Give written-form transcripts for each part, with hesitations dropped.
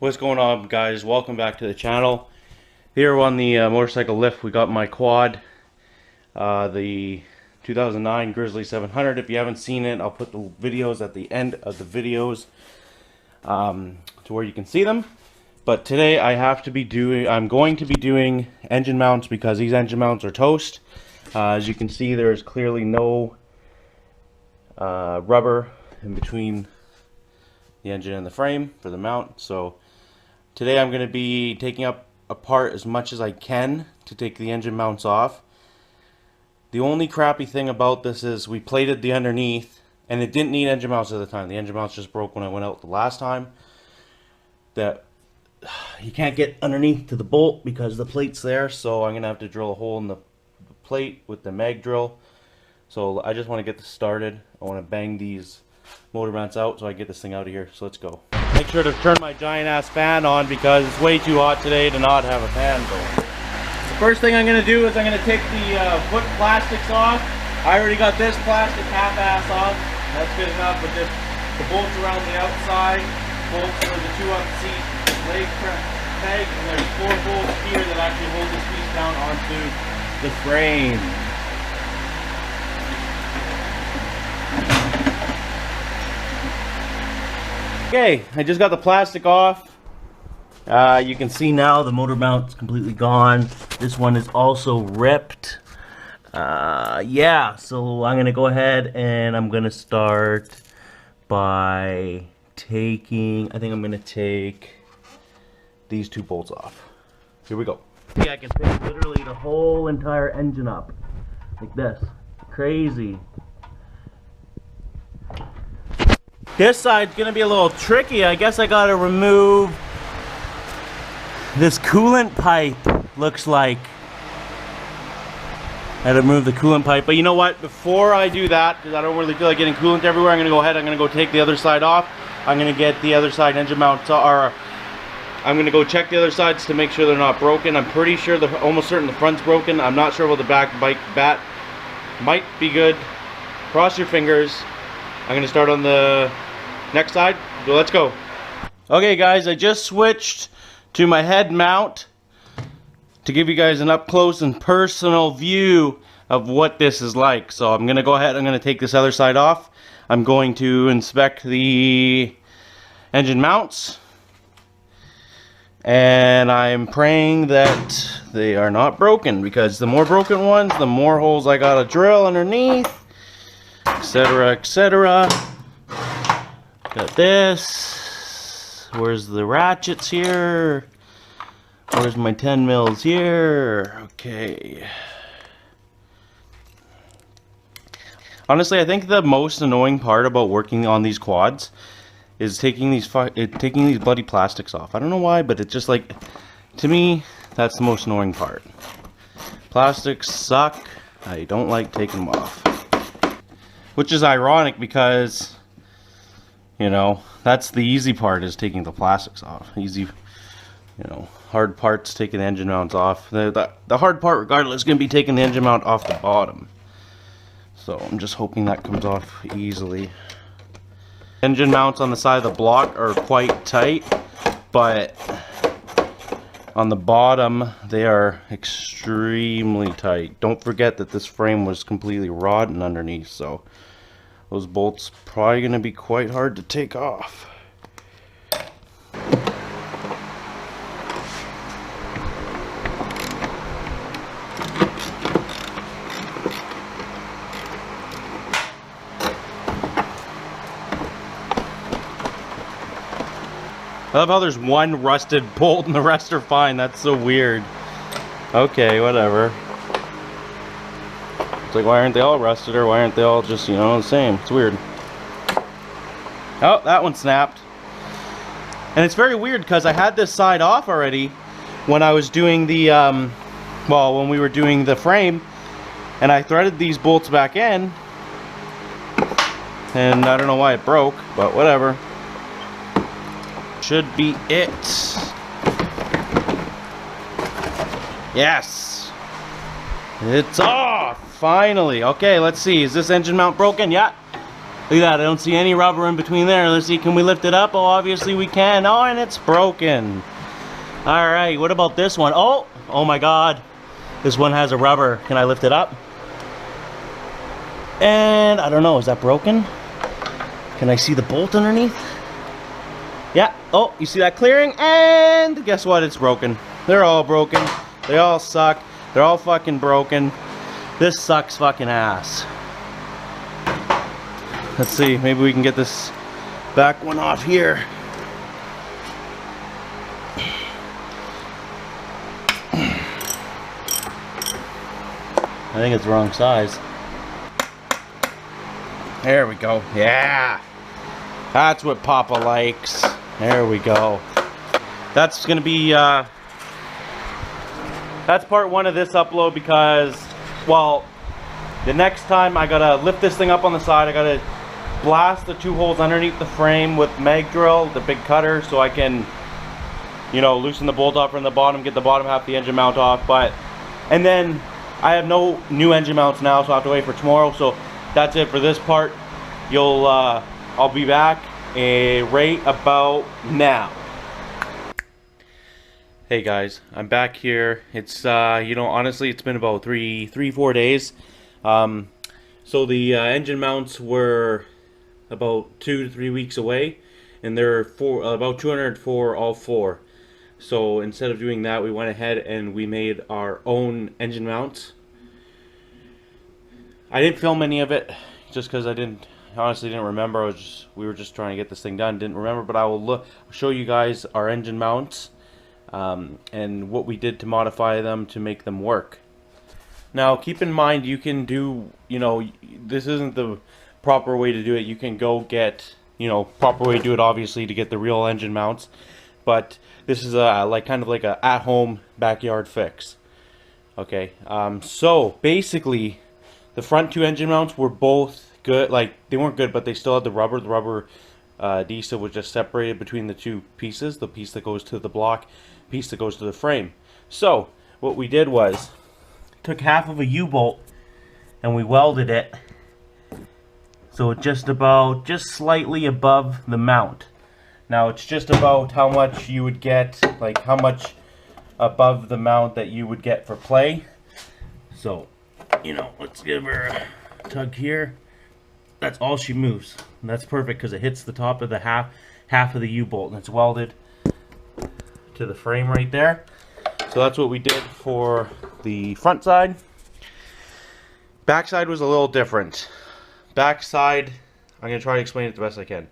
What's going on, guys? Welcome back to the channel. Here on the motorcycle lift, we got my quad, the 2009 Grizzly 700. If you haven't seen it, I'll put the videos at the end of the videos to where you can see them. But today I'm going to be doing engine mounts because these engine mounts are toast. As you can see, there is clearly no rubber in between the engine and the frame for the mount. So today I'm going to be taking apart as much as I can to take the engine mounts off. The only crappy thing about this is we plated the underneath, and it didn't need engine mounts at the time. The engine mounts just broke when I went out the last time. That you can't get underneath to the bolt because the plate's there, so I'm going to have to drill a hole in the plate with the mag drill. So I just want to get this started. I want to bang these motor mounts out so I get this thing out of here. So let's go. Make sure to turn my giant ass fan on because it's way too hot today to not have a fan going. The first thing I'm going to do is I'm going to take the foot plastics off. I already got this plastic half-ass off. That's good enough, but just the bolts around the outside, bolts for the two up seat leg peg, and there's 4 bolts here that actually hold this piece down onto the frame. Okay, I just got the plastic off. You can see now the motor mount's completely gone. This one is also ripped. Yeah, so I'm gonna go ahead and I'm gonna start by taking, I think I'm gonna take these 2 bolts off. Here we go. See, I can pick literally the whole entire engine up like this. Crazy. This side's gonna be a little tricky. I guess I gotta remove this coolant pipe, looks like. I had to remove the coolant pipe, but you know what? Before I do that, because I don't really feel like getting coolant everywhere, I'm gonna go ahead, I'm gonna go take the other side off. I'm gonna get the other side engine mounts, or I'm gonna go check the other sides to make sure they're not broken. I'm pretty sure, almost certain the front's broken. I'm not sure about the back bike bat. Might be good. Cross your fingers. I'm gonna start on the next side, so let's go. Okay guys, I just switched to my head mount to give you guys an up close and personal view of what this is like. So I'm gonna go ahead, I'm gonna take this other side off. I'm going to inspect the engine mounts, and I'm praying that they are not broken, because the more broken ones, the more holes I gotta drill underneath, etc, etc. Got this. Where's the ratchets here? Where's my 10 mils here? Okay. Honestly, I think the most annoying part about working on these quads is taking these bloody plastics off. I don't know why, but it's just like, to me, that's the most annoying part. Plastics suck. I don't like taking them off. Which is ironic because, you know, that's the easy part, is taking the plastics off. Easy, you know, hard part's taking the engine mounts off. The hard part, regardless, is going to be taking the engine mount off the bottom. So I'm just hoping that comes off easily. Engine mounts on the side of the block are quite tight, but on the bottom they are extremely tight. Don't forget that this frame was completely rotten underneath, so those bolts probably going to be quite hard to take off. I love how there's one rusted bolt and the rest are fine. That's so weird. Okay, whatever. It's like, why aren't they all rusted, or why aren't they all just, you know, the same? It's weird. Oh, that one snapped. And it's very weird because I had this side off already when I was doing the, well, when we were doing the frame, and I threaded these bolts back in, and I don't know why it broke, but whatever. Should be it. Yes, it's off finally. Okay, let's see, is this engine mount broken? Yeah, Look at that, I don't see any rubber in between there. Let's see, can we lift it up? Oh, obviously we can. Oh, and it's broken. All right, what about this one? Oh, oh my God. This one has a rubber. Can I lift it up? And I don't know, is that broken? Can I see the bolt underneath? Yeah, oh, you see that clearing? And guess what, it's broken. They're all broken. They all suck. They're all fucking broken. This sucks fucking ass. Let's see, maybe we can get this back one off here. I think it's the wrong size. There we go. Yeah. That's what Papa likes. There we go. That's gonna be that's part one of this upload, because, well, the next time I gotta lift this thing up on the side. I gotta blast the 2 holes underneath the frame with mag drill, the big cutter, so I can, you know, loosen the bolt off from the bottom, get the bottom half of the engine mount off. And then I have no new engine mounts now, so I have to wait for tomorrow. So that's it for this part. I'll be back right about now. Hey guys, I'm back here. It's you know, honestly, it's been about 4 days. So the engine mounts were about 2 to 3 weeks away, and they're about 200 for all 4. So instead of doing that, we went ahead and we made our own engine mounts. I didn't film any of it just because I honestly didn't remember. We were just trying to get this thing done. Didn't remember, but I will show you guys our engine mounts and what we did to modify them to make them work. Now, keep in mind, you can do, you know, this isn't the proper way to do it. You can go get, you know, proper way to do it, obviously, to get the real engine mounts. But this is kind of like a at-home backyard fix. Okay, so basically, the front 2 engine mounts were both good. Like, they weren't good, but they still had the rubber. The rubber adhesive was just separated between the 2 pieces. The piece that goes to the block, piece that goes to the frame. So what we did was took half of a U-bolt and we welded it so it just slightly above the mount. Now it's just about how much you would get, like how much above the mount that you would get for play. So, you know, let's give her a tug here. That's all she moves. And that's perfect because it hits the top of the half of the U-bolt, and it's welded to the frame right there. So that's what we did for the front side. Back side was a little different. Back side, I'm going to try to explain it the best I can.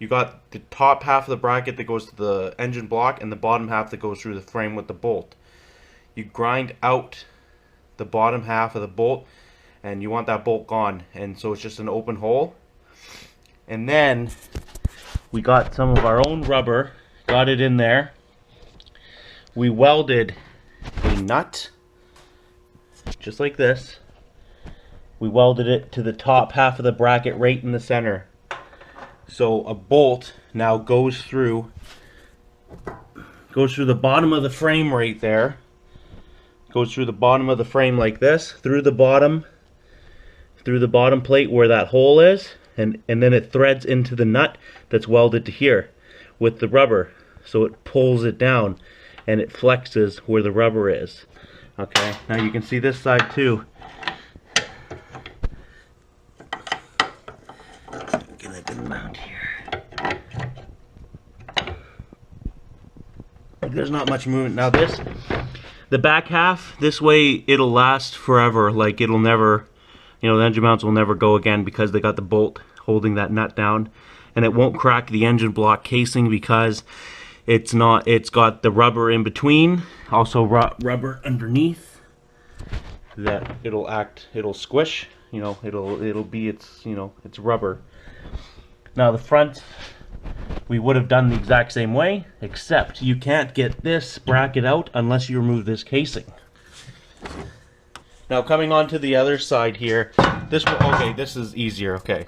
You got the top half of the bracket that goes to the engine block and the bottom half that goes through the frame with the bolt. You grind out the bottom half of the bolt, and you want that bolt gone, and so it's just an open hole. And then we got some of our own rubber, got it in there. We welded a nut just like this. We welded it to the top half of the bracket right in the center. So a bolt now goes through the bottom of the frame right there. Goes through the bottom of the frame like this, through the bottom plate where that hole is, and then it threads into the nut that's welded to here with the rubber. So it pulls it down and it flexes where the rubber is. Okay, now you can see this side too. Get a good mount here. There's not much movement. Now the back half, this way it'll last forever. Like, it'll never, you know, the engine mounts will never go again because they got the bolt holding that nut down. And it won't crack the engine block casing because it's got the rubber in between, also rubber underneath that it'll squish, you know, it'll be it's rubber. Now the front, we would have done the exact same way, except you can't get this bracket out unless you remove this casing. Now coming on to the other side here, this is easier. Okay,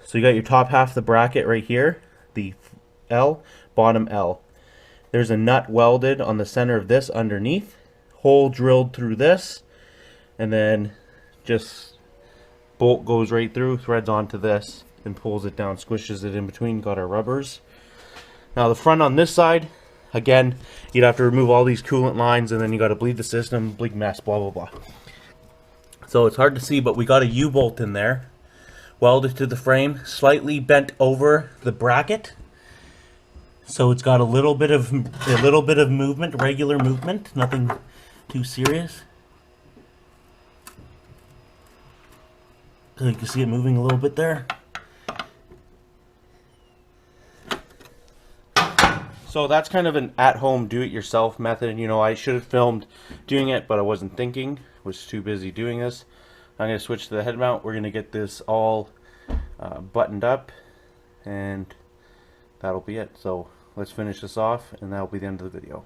so you got your top half of the bracket right here, the L, bottom L. There's a nut welded on the center of this underneath, hole drilled through this, and then just bolt goes right through, threads onto this, and pulls it down, squishes it in between. Got our rubbers. Now the front on this side, again, you'd have to remove all these coolant lines, and then you got to bleed the system, big mess, blah blah blah. So it's hard to see, but we got a U-bolt in there, welded to the frame, slightly bent over the bracket. So it's got a little bit of movement, regular movement, nothing too serious. So you can see it moving a little bit there. So that's kind of an at-home do-it-yourself method. You know, I should have filmed doing it, but I wasn't thinking. Was too busy doing this. I'm going to switch to the head mount. We're going to get this all buttoned up, and that'll be it. So let's finish this off, and that'll be the end of the video.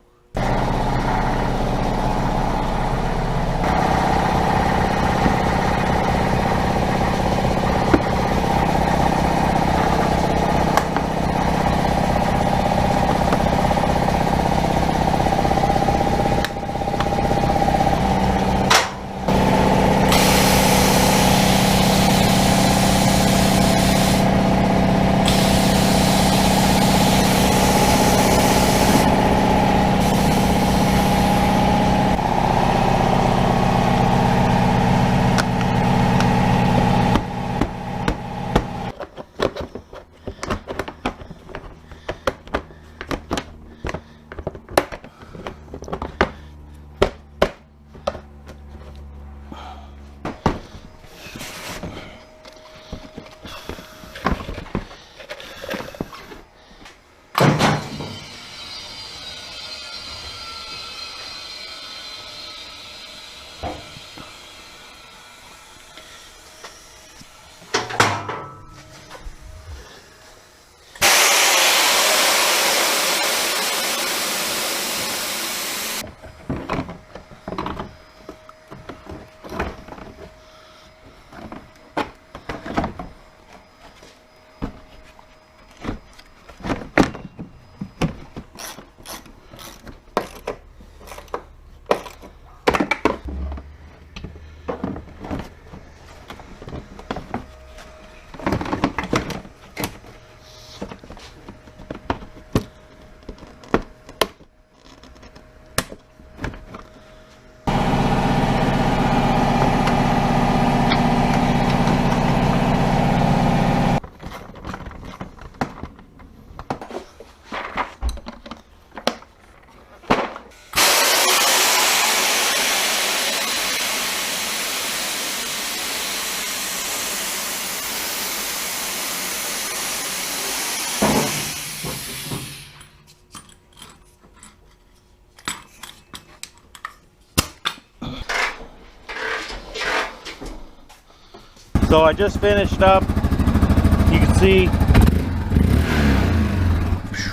So I just finished up. You can see.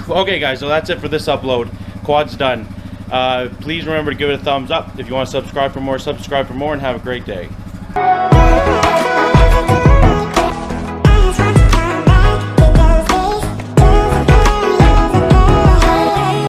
Okay guys, so that's it for this upload. Quad's done. Please remember to give it a thumbs up. If you want to subscribe for more, and have a great day.